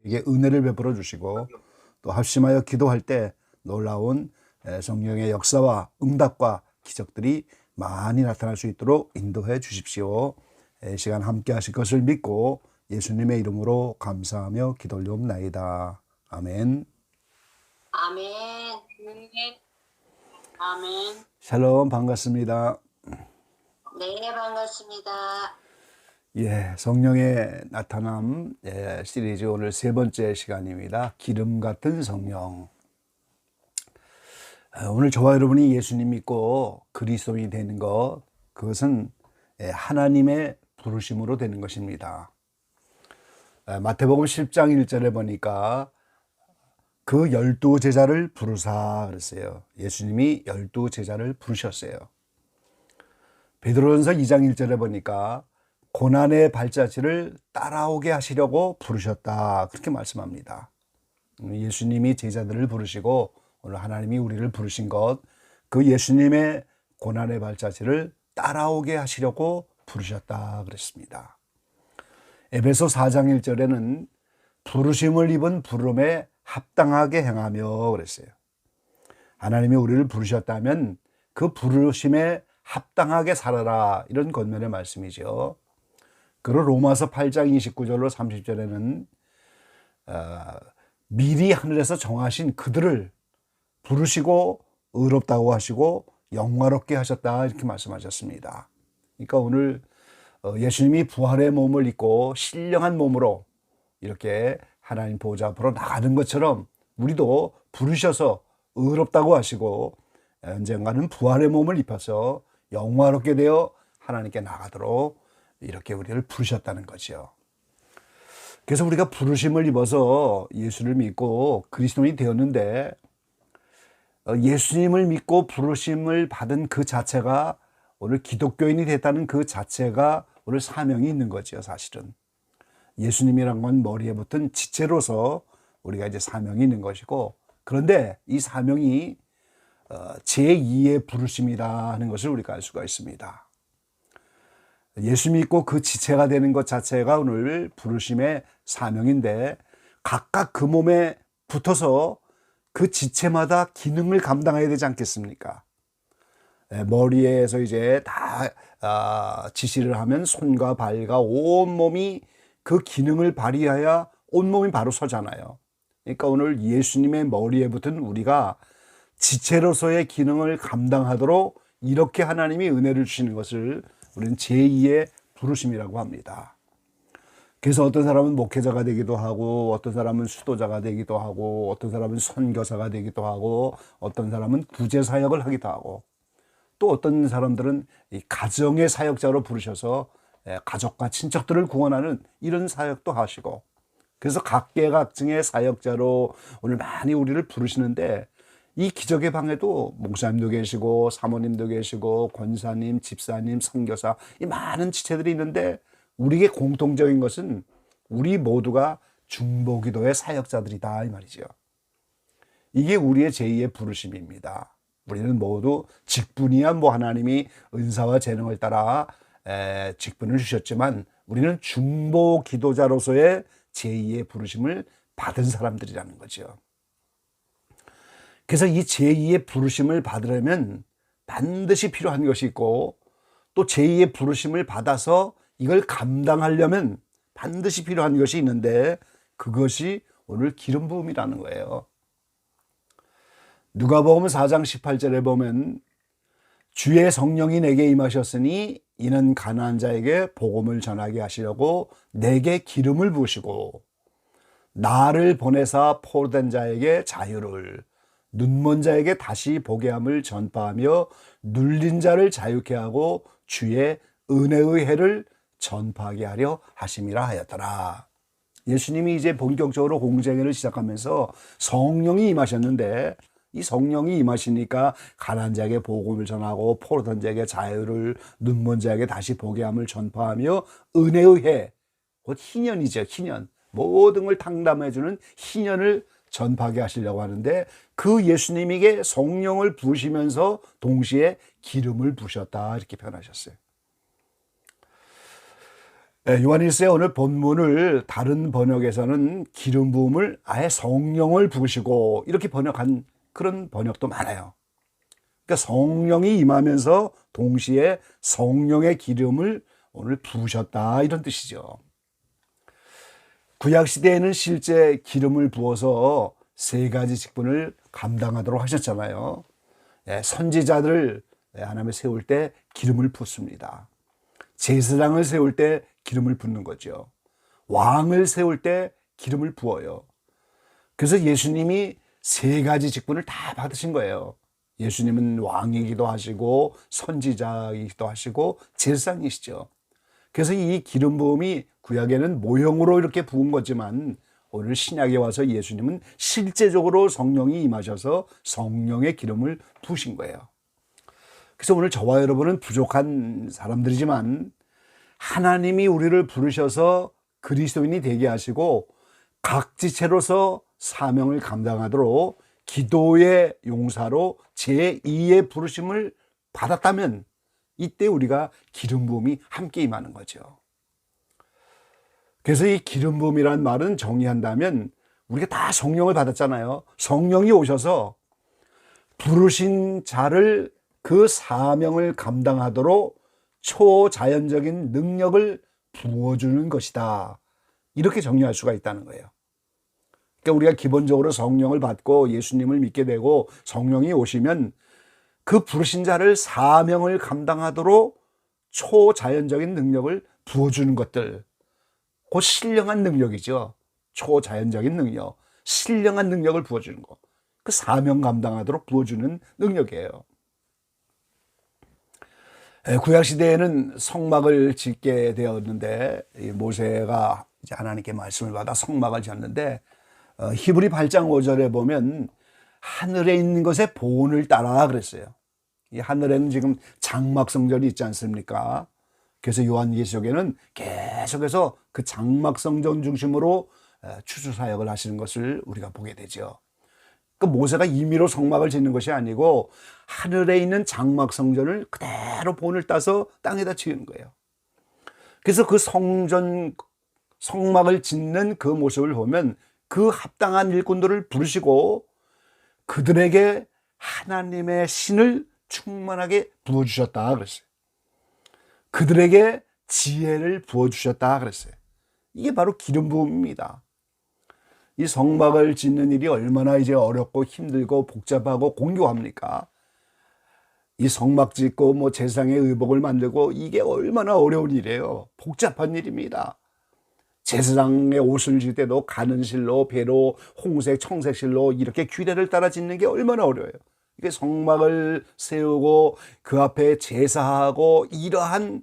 이게 은혜를 베풀어 주시고 또 합심하여 기도할 때 놀라운 성령의 역사와 응답과 기적들이 많이 나타날 수 있도록 인도해 주십시오. 시간 함께 하실 것을 믿고 예수님의 이름으로 감사하며 기도 올리옵나이다. 아멘. 아멘. 아멘. 샬롬, 반갑습니다. 네, 반갑습니다. 성령의 나타남 시리즈 오늘 세 번째 시간입니다. 기름 같은 성령. 오늘 저와 여러분이 예수님 믿고 그리스도인이 되는 것, 그것은 하나님의 부르심으로 되는 것입니다. 마태복음 10장 1절에 보니까 그 12제자를 부르사 그랬어요. 예수님이 12제자를 부르셨어요. 베드로전서 2장 1절에 보니까 고난의 발자취를 따라오게 하시려고 부르셨다, 그렇게 말씀합니다. 예수님이 제자들을 부르시고 오늘 하나님이 우리를 부르신 것, 그 예수님의 고난의 발자취를 따라오게 하시려고 부르셨다 그랬습니다. 에베소 4장 1절에는 부르심을 입은 부름에 합당하게 행하며 그랬어요. 하나님이 우리를 부르셨다면 그 부르심에 합당하게 살아라, 이런 권면의 말씀이죠. 그리고 로마서 8장 29절로 30절에는 미리 하늘에서 정하신 그들을 부르시고 의롭다고 하시고 영화롭게 하셨다, 이렇게 말씀하셨습니다. 그러니까 오늘 예수님이 부활의 몸을 입고 신령한 몸으로 이렇게 하나님 보좌 앞으로 나가는 것처럼 우리도 부르셔서 의롭다고 하시고 언젠가는 부활의 몸을 입혀서 영화롭게 되어 하나님께 나가도록 이렇게 우리를 부르셨다는 거죠. 그래서 우리가 부르심을 입어서 예수를 믿고 그리스도인이 되었는데, 예수님을 믿고 부르심을 받은 그 자체가, 오늘 기독교인이 됐다는 그 자체가 오늘 사명이 있는 거죠. 사실은 예수님이란 건 머리에 붙은 지체로서 우리가 이제 사명이 있는 것이고, 그런데 이 사명이 제2의 부르심이라 하는 것을 우리가 알 수가 있습니다. 예수 믿고 그 지체가 되는 것 자체가 오늘 부르심의 사명인데, 각각 그 몸에 붙어서 그 지체마다 기능을 감당해야 되지 않겠습니까? 머리에서 이제 다 지시를 하면 손과 발과 온몸이 그 기능을 발휘해야 온몸이 바로 서잖아요. 그러니까 오늘 예수님의 머리에 붙은 우리가 지체로서의 기능을 감당하도록 이렇게 하나님이 은혜를 주시는 것을 우리는 제2의 부르심이라고 합니다. 그래서 어떤 사람은 목회자가 되기도 하고, 어떤 사람은 수도자가 되기도 하고, 어떤 사람은 선교사가 되기도 하고, 어떤 사람은 구제사역을 하기도 하고, 또 어떤 사람들은 이 가정의 사역자로 부르셔서 가족과 친척들을 구원하는 이런 사역도 하시고, 그래서 각계각층의 사역자로 오늘 많이 우리를 부르시는데, 이 기적의 방에도 목사님도 계시고 사모님도 계시고 권사님, 집사님, 선교사, 이 많은 지체들이 있는데, 우리에게 공통적인 것은 우리 모두가 중보기도의 사역자들이다, 이 말이죠. 이게 우리의 제2의 부르심입니다. 우리는 모두 직분이야 하나님이 은사와 재능을 따라 직분을 주셨지만, 우리는 중보기도자로서의 제2의 부르심을 받은 사람들이라는 거죠. 그래서 이 제2의 부르심을 받으려면 반드시 필요한 것이 있고, 또 제2의 부르심을 받아서 이걸 감당하려면 반드시 필요한 것이 있는데, 그것이 오늘 기름 부음이라는 거예요. 누가복음 4장 18절에 보면 주의 성령이 내게 임하셨으니 이는 가난한 자에게 복음을 전하게 하시려고 내게 기름을 부으시고 나를 보내사 포로된 자에게 자유를, 눈먼 자에게 다시 보게 함을 전파하며 눌린 자를 자유케 하고 주의 은혜의 해를 전파하게 하려 하심이라 하였더라. 예수님이 이제 본격적으로 공생애를 시작하면서 성령이 임하셨는데, 이 성령이 임하시니까 가난한 자에게 복음을 전하고 포로된 자에게 자유를, 눈먼 자에게 다시 보게 함을 전파하며 은혜의 해, 곧 희년이죠. 희년, 모든 걸 탕감해주는 희년을 전파하게 하시려고 하는데, 그 예수님에게 성령을 부으시면서 동시에 기름을 부으셨다, 이렇게 표현하셨어요. 요한일서의 오늘 본문을 다른 번역에서는 기름 부음을 아예 성령을 부으시고 이렇게 번역한 그런 번역도 많아요. 그러니까 성령이 임하면서 동시에 성령의 기름을 오늘 부으셨다 이런 뜻이죠. 구약 시대에는 실제 기름을 부어서 세 가지 직분을 감당하도록 하셨잖아요. 선지자들을 하나님에 세울 때 기름을 붓습니다. 제사장을 세울 때 기름을 붓는 거죠. 왕을 세울 때 기름을 부어요. 그래서 예수님이 세 가지 직분을 다 받으신 거예요. 예수님은 왕이기도 하시고 선지자이기도 하시고 제사장이시죠. 그래서 이 기름 부음이 구약에는 모형으로 이렇게 부은 거지만 오늘 신약에 와서 예수님은 실제적으로 성령이 임하셔서 성령의 기름을 부으신 거예요. 그래서 오늘 저와 여러분은 부족한 사람들이지만 하나님이 우리를 부르셔서 그리스도인이 되게 하시고 각 지체로서 사명을 감당하도록 기도의 용사로 제2의 부르심을 받았다면 이때 우리가 기름 부음이 함께 임하는 거죠. 그래서 이 기름 부음이라는 말은 정의한다면 우리가 다 성령을 받았잖아요. 성령이 오셔서 부르신 자를 그 사명을 감당하도록 초자연적인 능력을 부어주는 것이다. 이렇게 정리할 수가 있다는 거예요. 그러니까 우리가 기본적으로 성령을 받고 예수님을 믿게 되고 성령이 오시면 그 부르신 자를 사명을 감당하도록 초자연적인 능력을 부어주는 것들, 그 신령한 능력이죠. 초자연적인 능력, 신령한 능력을 부어주는 것. 그 사명 감당하도록 부어주는 능력이에요. 구약시대에는 성막을 짓게 되었는데 모세가 이제 하나님께 말씀을 받아 성막을 지었는데 히브리 8장 5절에 보면 하늘에 있는 것의 본을 따라 그랬어요. 이 하늘에는 지금 장막성전이 있지 않습니까? 그래서 요한계시록에는 계속해서 그 장막성전 중심으로 추수사역을 하시는 것을 우리가 보게 되죠. 그 모세가 임의로 성막을 짓는 것이 아니고 하늘에 있는 장막성전을 그대로 본을 따서 땅에다 지은 거예요. 그래서 그 성막을 짓는 그 모습을 보면 그 합당한 일꾼들을 부르시고 그들에게 하나님의 신을 충만하게 부어주셨다 그랬어요. 그들에게 지혜를 부어주셨다 그랬어요. 이게 바로 기름 부음입니다. 이 성막을 짓는 일이 얼마나 이제 어렵고 힘들고 복잡하고 공교합니까? 이 성막 짓고 뭐 제사장의 의복을 만들고 이게 얼마나 어려운 일이에요. 복잡한 일입니다. 제사장의 옷을 질 때도 가는 실로, 배로, 홍색, 청색 실로 이렇게 규례를 따라 짓는 게 얼마나 어려워요. 이게 성막을 세우고 그 앞에 제사하고 이러한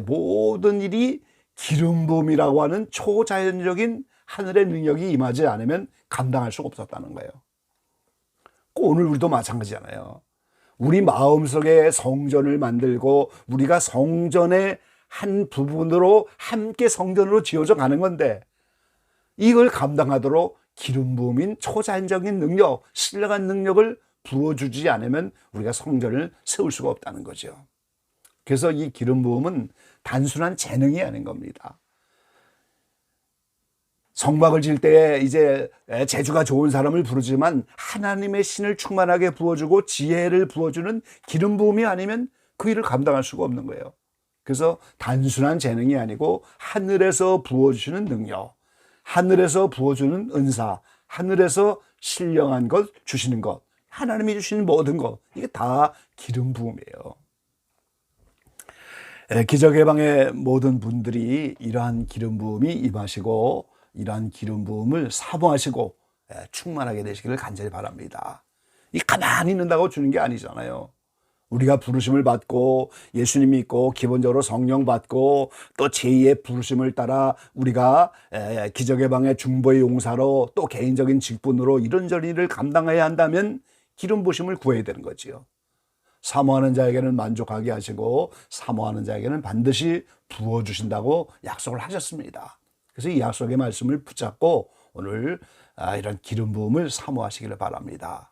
모든 일이 기름 부음이라고 하는 초자연적인 하늘의 능력이 임하지 않으면 감당할 수가 없었다는 거예요. 오늘 우리도 마찬가지잖아요. 우리 마음속에 성전을 만들고 우리가 성전의 한 부분으로 함께 성전으로 지어져 가는 건데 이걸 감당하도록 기름 부음인 초자연적인 능력, 신령한 능력을 부어주지 않으면 우리가 성전을 세울 수가 없다는 거죠. 그래서 이 기름 부음은 단순한 재능이 아닌 겁니다. 성막을 질 때 이제 재주가 좋은 사람을 부르지만 하나님의 신을 충만하게 부어주고 지혜를 부어주는 기름 부음이 아니면 그 일을 감당할 수가 없는 거예요. 그래서 단순한 재능이 아니고 하늘에서 부어주시는 능력, 하늘에서 부어주는 은사, 하늘에서 신령한 것 주시는 것, 하나님이 주시는 모든 것, 이게 다 기름 부음이에요. 기적의 방의 모든 분들이 이러한 기름 부음이 임하시고 이러한 기름 부음을 사모하시고 충만하게 되시기를 간절히 바랍니다. 이 가만히 있는다고 주는 게 아니잖아요. 우리가 부르심을 받고 예수님 믿고 기본적으로 성령 받고 또 제2의 부르심을 따라 우리가 기적의 방의 중보의 용사로 또 개인적인 직분으로 이런저런 일을 감당해야 한다면 기름 부으심을 구해야 되는 거지요. 사모하는 자에게는 만족하게 하시고 사모하는 자에게는 반드시 부어주신다고 약속을 하셨습니다. 그래서 이 약속의 말씀을 붙잡고 오늘 이런 기름 부음을 사모하시기를 바랍니다.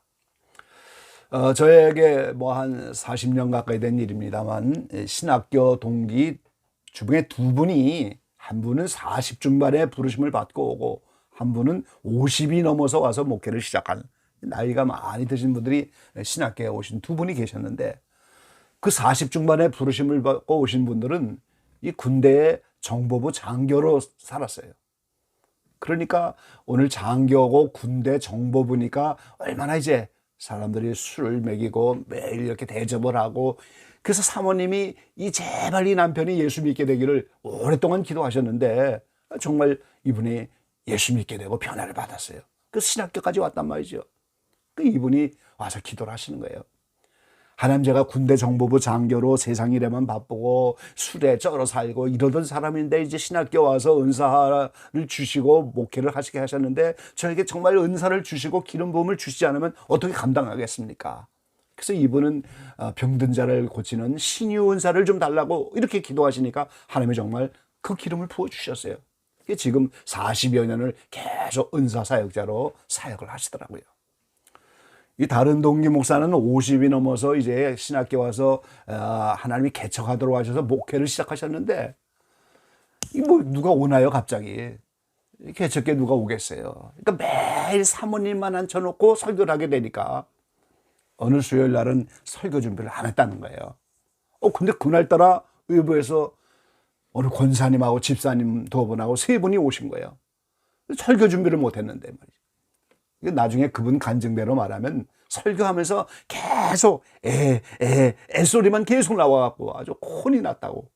저에게 뭐 한 40년 가까이 된 일입니다만 신학교 동기 주변에 두 분이 한 분은 40 중반에 부르심을 받고 오고 한 분은 50이 넘어서 와서 목회를 시작한 나이가 많이 드신 분들이 신학교에 오신 두 분이 계셨는데 그 40 중반에 부르심을 받고 오신 분들은 이 군대의 정보부 장교로 살았어요. 그러니까 오늘 장교고 군대 정보부니까 얼마나 이제 사람들이 술을 먹이고 매일 이렇게 대접을 하고 그래서 사모님이 이 제발 이 남편이 예수 믿게 되기를 오랫동안 기도하셨는데 정말 이분이 예수 믿게 되고 변화를 받았어요. 그 신학교까지 왔단 말이죠. 그 이분이 와서 기도를 하시는 거예요. 하나님 제가 군대 정보부 장교로 세상 일에만 바쁘고 술에 쩔어 살고 이러던 사람인데 이제 신학교 와서 은사를 주시고 목회를 하시게 하셨는데 저에게 정말 은사를 주시고 기름 부음을 주시지 않으면 어떻게 감당하겠습니까? 그래서 이분은 병든 자를 고치는 신유 은사를 좀 달라고 이렇게 기도하시니까 하나님이 정말 그 기름을 부어주셨어요. 지금 40여 년을 계속 은사 사역자로 사역을 하시더라고요. 이 다른 동기 목사는 50이 넘어서 이제 신학교 와서 하나님이 개척하도록 하셔서 목회를 시작하셨는데 이 뭐 누가 오나요 갑자기? 개척교회 누가 오겠어요? 그러니까 매일 사모님만 앉혀놓고 설교를 하게 되니까 어느 수요일 날은 설교 준비를 안 했다는 거예요. 근데 그날따라 의부에서 어느 권사님하고 집사님 두 분하고 세 분이 오신 거예요. 설교 준비를 못 했는데 말이죠. 나중에 그분 간증대로 말하면 설교하면서 계속 애소리만 계속 나와갖고 아주 혼이 났다고.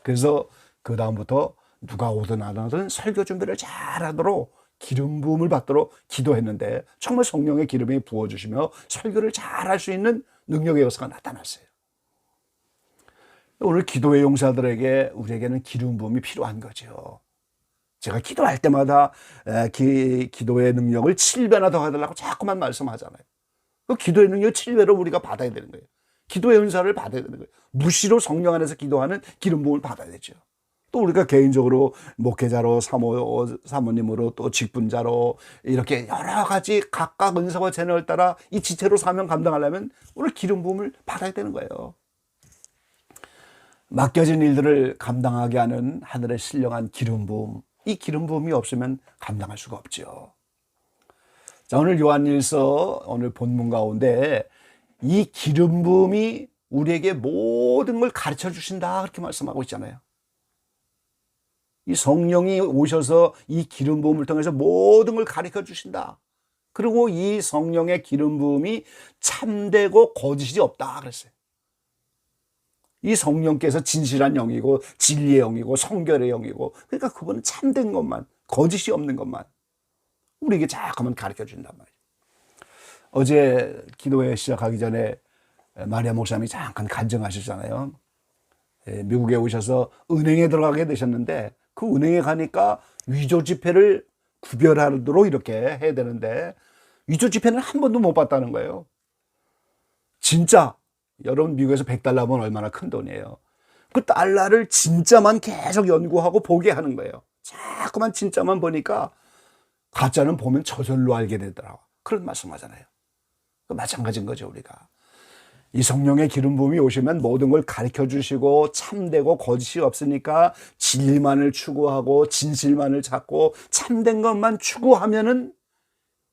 그래서 그 다음부터 누가 오든 안 오든 설교 준비를 잘하도록 기름 부음을 받도록 기도했는데 정말 성령의 기름이 부어주시며 설교를 잘할 수 있는 능력의 역사가 나타났어요. 오늘 기도의 용사들에게 우리에게는 기름 부음이 필요한 거죠. 제가 기도할 때마다 기도의 능력을 7배나 더 해달라고 자꾸만 말씀하잖아요. 그 기도의 능력 7배로 우리가 받아야 되는 거예요. 기도의 은사를 받아야 되는 거예요. 무시로 성령 안에서 기도하는 기름 부음을 받아야 되죠. 또 우리가 개인적으로 목회자로 사모님으로 또 직분자로 이렇게 여러 가지 각각 은사와 재능을 따라 이 지체로 사명 감당하려면 오늘 기름 부음을 받아야 되는 거예요. 맡겨진 일들을 감당하게 하는 하늘의 신령한 기름 부음, 이 기름 부음이 없으면 감당할 수가 없죠. 자, 오늘 요한일서 오늘 본문 가운데 이 기름 부음이 우리에게 모든 걸 가르쳐 주신다 그렇게 말씀하고 있잖아요. 이 성령이 오셔서 이 기름 부음을 통해서 모든 걸 가르쳐 주신다. 그리고 이 성령의 기름 부음이 참되고 거짓이 없다 그랬어요. 이 성령께서 진실한 영이고 진리의 영이고 성결의 영이고 그러니까 그분은 참된 것만 거짓이 없는 것만 우리에게 자꾸만 가르쳐 준단 말이에요. 어제 기도회 시작하기 전에 마리아 목사님이 잠깐 간증하셨잖아요. 미국에 오셔서 은행에 들어가게 되셨는데 그 은행에 가니까 위조 지폐를 구별하도록 이렇게 해야 되는데 위조 지폐는 한 번도 못 봤다는 거예요. 진짜 여러분 미국에서 $100면 얼마나 큰 돈이에요. 그 달러를 진짜만 계속 연구하고 보게 하는 거예요. 자꾸만 진짜만 보니까 가짜는 보면 저절로 알게 되더라고. 그런 말씀 하잖아요. 마찬가지인 거죠 우리가. 이 성령의 기름 부음이 오시면 모든 걸 가르쳐 주시고 참되고 거짓이 없으니까 진리만을 추구하고 진실만을 찾고 참된 것만 추구하면은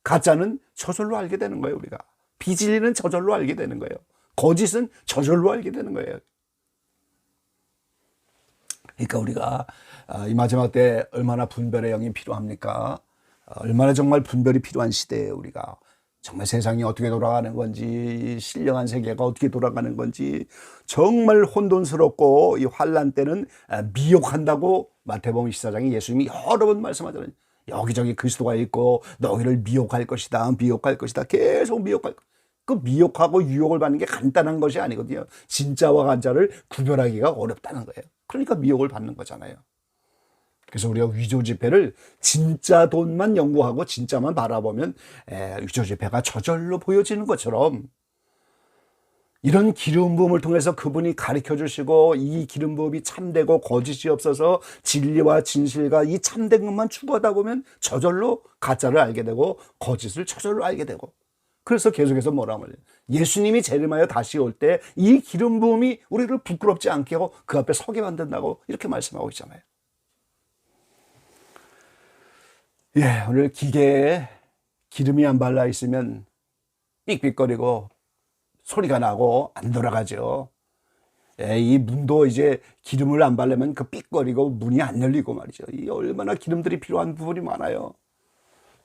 가짜는 저절로 알게 되는 거예요 우리가. 비진리는 저절로 알게 되는 거예요. 거짓은 저절로 알게 되는 거예요. 그러니까 우리가 이 마지막 때 얼마나 분별의 영이 필요합니까? 얼마나 정말 분별이 필요한 시대예요 우리가. 정말 세상이 어떻게 돌아가는 건지 신령한 세계가 어떻게 돌아가는 건지 정말 혼돈스럽고 이 환난 때는 미혹한다고 마태복음 24장에 예수님이 여러 번 말씀하잖아요. 여기저기 그리스도가 있고 너희를 미혹할 것이다. 미혹할 것이다. 계속 미혹할 것이다. 그 미혹하고 유혹을 받는 게 간단한 것이 아니거든요. 진짜와 가짜를 구별하기가 어렵다는 거예요. 그러니까 미혹을 받는 거잖아요. 그래서 우리가 위조 지폐를 진짜 돈만 연구하고 진짜만 바라보면 위조 지폐가 저절로 보여지는 것처럼 이런 기름 부음을 통해서 그분이 가르쳐 주시고 이 기름 부음이 참되고 거짓이 없어서 진리와 진실과 이 참된 것만 추구하다 보면 저절로 가짜를 알게 되고 거짓을 저절로 알게 되고 그래서 계속해서 뭐라 말해요. 예수님이 재림하여 다시 올 때 이 기름 부음이 우리를 부끄럽지 않게 하고 그 앞에 서게 만든다고 이렇게 말씀하고 있잖아요. 예, 오늘 기계에 기름이 안 발라 있으면 삑삑거리고 소리가 나고 안 돌아가죠. 예, 이 문도 이제 기름을 안 바르면 그 삑거리고 문이 안 열리고 말이죠. 이 얼마나 기름들이 필요한 부분이 많아요.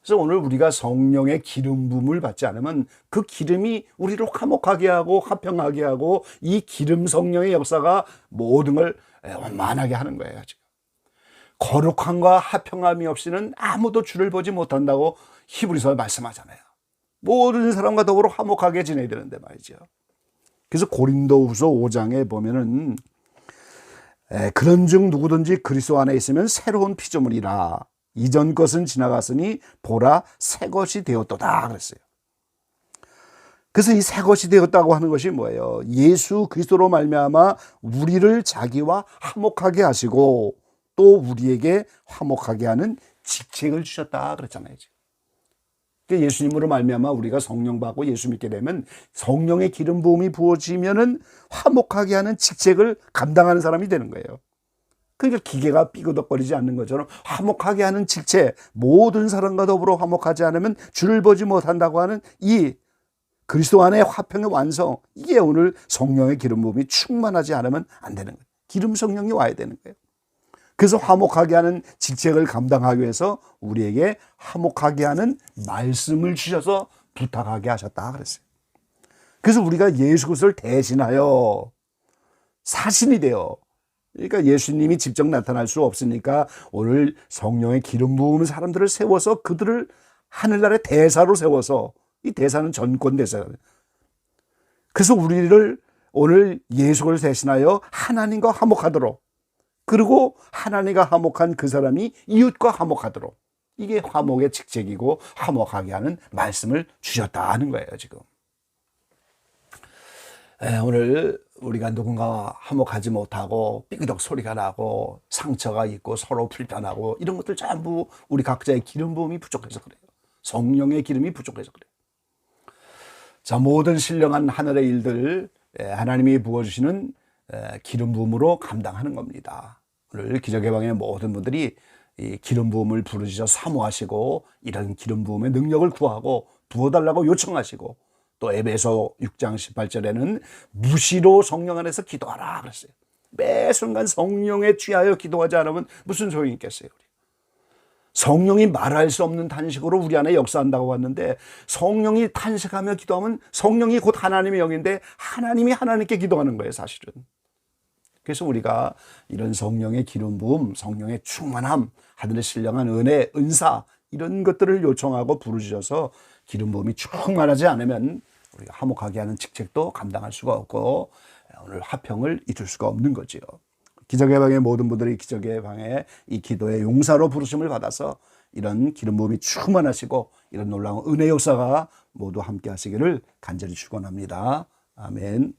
그래서 오늘 우리가 성령의 기름 부음을 받지 않으면 그 기름이 우리를 화목하게 하고 화평하게 하고 이 기름 성령의 역사가 모든 걸 원만하게 하는 거예요. 지금. 거룩함과 화평함이 없이는 아무도 주를 보지 못한다고 히브리서 말씀하잖아요. 모든 사람과 더불어 화목하게 지내야 되는데 말이죠. 그래서 고린도후서 5장에 보면은 그런즉 누구든지 그리스도 안에 있으면 새로운 피조물이라 이전 것은 지나갔으니 보라 새 것이 되었도다 그랬어요. 그래서 이 새 것이 되었다고 하는 것이 뭐예요? 예수 그리스도로 말미암아 우리를 자기와 화목하게 하시고 또 우리에게 화목하게 하는 직책을 주셨다 그랬잖아요. 예수님으로 말미암아 우리가 성령 받고 예수 믿게 되면 성령의 기름 부음이 부어지면은 화목하게 하는 직책을 감당하는 사람이 되는 거예요. 그러니까 기계가 삐그덕거리지 않는 것처럼 화목하게 하는 직책, 모든 사람과 더불어 화목하지 않으면 주를 보지 못한다고 하는 이 그리스도 안의 화평의 완성, 이게 오늘 성령의 기름 부음이 충만하지 않으면 안 되는 거예요. 기름 성령이 와야 되는 거예요. 그래서 화목하게 하는 직책을 감당하기 위해서 우리에게 화목하게 하는 말씀을 주셔서 부탁하게 하셨다 그랬어요. 그래서 우리가 예수 그리스도를 대신하여 사신이 되어, 그러니까 예수님이 직접 나타날 수 없으니까 오늘 성령의 기름 부은 사람들을 세워서 그들을 하늘나라의 대사로 세워서, 이 대사는 전권 대사예요. 그래서 우리를 오늘 예수를 대신하여 하나님과 화목하도록, 그리고 하나님과 화목한 그 사람이 이웃과 화목하도록, 이게 화목의 직책이고 화목하게 하는 말씀을 주셨다 하는 거예요. 지금 오늘 우리가 누군가와 화목하지 못하고 삐그덕 소리가 나고 상처가 있고 서로 불편하고 이런 것들 전부 우리 각자의 기름 부음이 부족해서 그래요. 성령의 기름이 부족해서 그래요. 자, 모든 신령한 하늘의 일들 하나님이 부어주시는 기름 부음으로 감당하는 겁니다. 오늘 기적의 방의 모든 분들이 이 기름 부음을 부르짖어 사모하시고 이런 기름 부음의 능력을 구하고 부어달라고 요청하시고, 또 에베소 6장 18절에는 무시로 성령 안에서 기도하라 그랬어요. 매 순간 성령에 취하여 기도하지 않으면 무슨 소용이 있겠어요. 성령이 말할 수 없는 탄식으로 우리 안에 역사한다고 했는데, 성령이 탄식하며 기도하면 성령이 곧 하나님의 영인데 하나님이 하나님께 기도하는 거예요, 사실은. 그래서 우리가 이런 성령의 기름 부음, 성령의 충만함, 하늘의 신령한 은혜, 은사, 이런 것들을 요청하고 부르짖어서 기름 부음이 충만하지 않으면 우리가 화목하게 하는 직책도 감당할 수가 없고 오늘 화평을 이룰 수가 없는 거지요. 기적의 방의 모든 분들이 기적의 방의 이 기도의 용사로 부르심을 받아서 이런 기름 부음이 충만하시고 이런 놀라운 은혜 역사가 모두 함께 하시기를 간절히 축원합니다. 아멘.